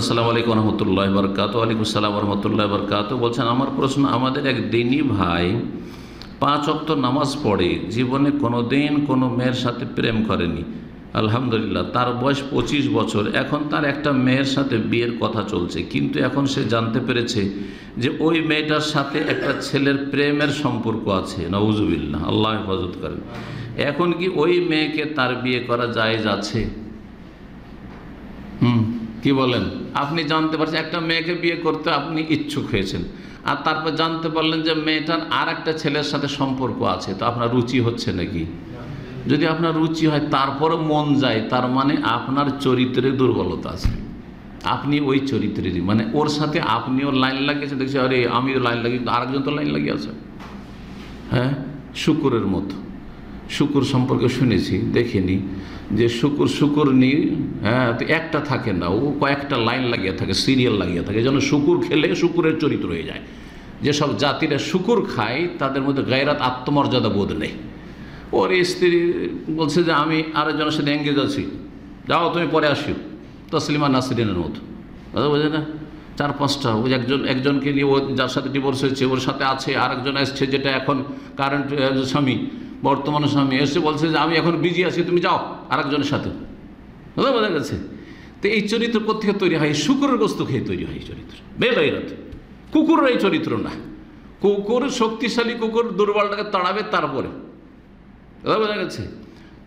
আসসালামু আলাইকুম রহমতুল্লাহ বরকাত। ওয়ালাইকুম আসসালাম রহমতুল্লাহ বরকাত। বলছেন, আমার প্রশ্ন, আমাদের এক দিনী ভাই 5 ওয়াক্ত নামাজ পড়ে, জীবনে কোনোদিন কোনো মেয়ের সাথে প্রেম করেনি। আলহামদুলিল্লাহ, তার বয়স 25 বছর। এখন তার একটা মেয়ের সাথে বিয়ের কথা চলছে, কিন্তু এখন সে জানতে পেরেছে যে ওই মেয়েটার সাথে একটা ছেলের প্রেমের সম্পর্ক আছে। নাউজুবিল্লাহ, আল্লাহ হেফাজত করেন। এখন কি ওই মেয়েকে তার বিয়ে করা জায়েজ আছে? কি বলেন? আপনি জানতে পারছেন একটা মেয়েকে বিয়ে করতে আপনি ইচ্ছুক হয়েছেন, আর তারপর জানতে পারলেন যে মেয়েটার আর একটা ছেলের সাথে সম্পর্ক আছে, তো আপনার রুচি হচ্ছে নাকি? যদি আপনার রুচি হয় তারপরও মন যায়, তার মানে আপনার চরিত্রে দুর্বলতা আছে। আপনি ওই চরিত্রেরই, মানে ওর সাথে আপনিও লাইন লাগিয়েছেন, দেখছি আরে আমিও লাইন লাগিয়ে, কিন্তু আরেকজন তো লাইন লাগিয়ে আছে। হ্যাঁ, শুকুরের মতো। শুকুর সম্পর্কে শুনেছি, দেখিনি যে শুকুর নিয়ে, হ্যাঁ, তো একটা থাকে না, ও কয়েকটা লাইন লাগিয়ে থাকে, সিরিয়াল লাগিয়ে থাকে, যেন শুকুর খেলে শুকুরের চরিত্র হয়ে যায়। যেসব জাতিরা শুকুর খায় তাদের মধ্যে গায়রাত, আত্মমর্যাদা বোধ নেই। ওর স্ত্রী বলছে যে আমি আরেকজনের সাথে এঙ্গেজ আছি, যাও তুমি পরে আসিও, তসলিমা নাসরিনের মতো, কথা বোঝে না? 4-5টা, ওই একজনকে নিয়ে, ও যার সাথে ডিভোর্স হয়েছে ওর সাথে আছে, আরেকজন এসছে যেটা এখন কারেন্ট স্বামী, বর্তমান স্বামী, এসে বলছে যে আমি এখন বিজি আছি, তুমি যাও আরেকজনের সাথে, বোঝা গেছে? তো এই চরিত্র কোথেকে তৈরি হয়? শুকুরের গোস্ত খেয়ে তৈরি হয় এই চরিত্র, বেগাইরাত। কুকুরের এই চরিত্র না। কুকুর শক্তিশালী, কুকুর দুর্বলটাকে তাড়াবে, তারপরে, বোঝা গেছে?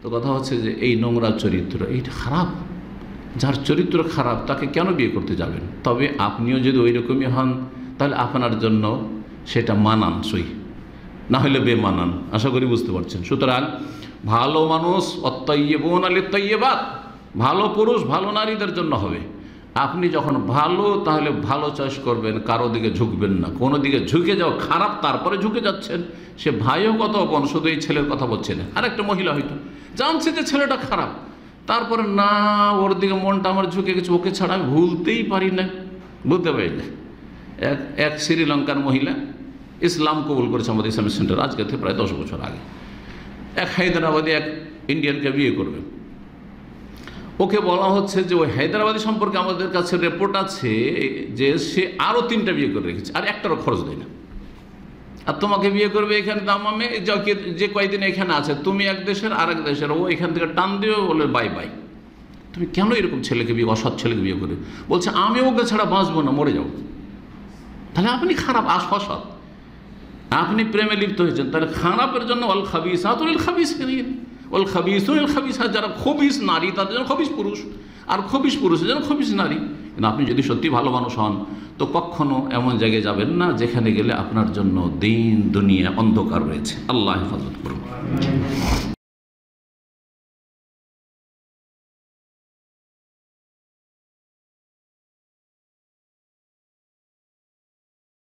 তো কথা হচ্ছে যে এই নোংরা চরিত্র, এইটা খারাপ। যার চরিত্র খারাপ তাকে কেন বিয়ে করতে যাবেন? তবে আপনিও যদি ওই রকমই হন তাহলে আপনার জন্য সেটা মানানসই, না হলে বেমানান। আশা করি বুঝতে পারছেন। সুতরাং ভালো মানুষ অত্তাইয়্যিবুনা লিত-তাইয়্যিবাত, ভালো পুরুষ ভালো নারীদের জন্য হবে। আপনি যখন ভালো, তাহলে ভালো চয়েস করবেন, কারো দিকে ঝুঁকবেন না। কোনো দিকে ঝুঁকে যাও খারাপ, তারপরে ঝুঁকে যাচ্ছেন। সে ভাইও কত অপন, শুধু এই ছেলের কথা বলছে না, আরেকটা মহিলা হয়তো জানছে যে ছেলেটা খারাপ, তারপরে না, ওর দিকে মনটা আমার ঝুঁকে গেছে, ওকে ছাড়া আমি ভুলতেই পারি না, বুঝতে পারি না। এক শ্রীলঙ্কার মহিলা ইসলাম কবুল করেছে আমাদের ইসলামিক সেন্টার, আজকে থেকে প্রায় 10 বছর আগে। এক হায়দ্রাবাদী এক ইন্ডিয়ানকে বিয়ে করবে। ওকে বলা হচ্ছে যে ওই হায়দ্রাবাদী সম্পর্কে আমাদের কাছে রিপোর্ট আছে যে সে আরও 3টা বিয়ে করে রেখেছে, আর একটারও খরচ দেয় না। আর তোমাকে বিয়ে করবে এখানে দামামে, যে কয়েকদিন এখানে আছে, তুমি এক দেশের আর এক দেশের, ও এখান থেকে টান দিও, বলে বাই বাই। তুমি কেন এরকম ছেলেকে বিয়ে, অসৎ ছেলেকে বিয়ে করে? বলছে আমি ওকে ছাড়া বাঁচবো না, মরে যাও। তাহলে আপনি খারাপ, অসৎ, আপনি প্রেমে লিপ্ত হয়েছেন। তাহলে খারাপের জন্য অল খাবিসাত লিল খাবিসিন, অল খাবিসুন লিল খাবিসাত, যারা খবিস নারী তাদের জন্য খবিস পুরুষ, আর খবিস পুরুষের জন্য খবিস নারী। কিন্তু আপনি যদি সত্যি ভালো মানুষ হন তো কখনো এমন জায়গায় যাবেন না যেখানে গেলে আপনার জন্য দিন দুনিয়া অন্ধকার রয়েছে। আল্লাহ হেফাজত করুন।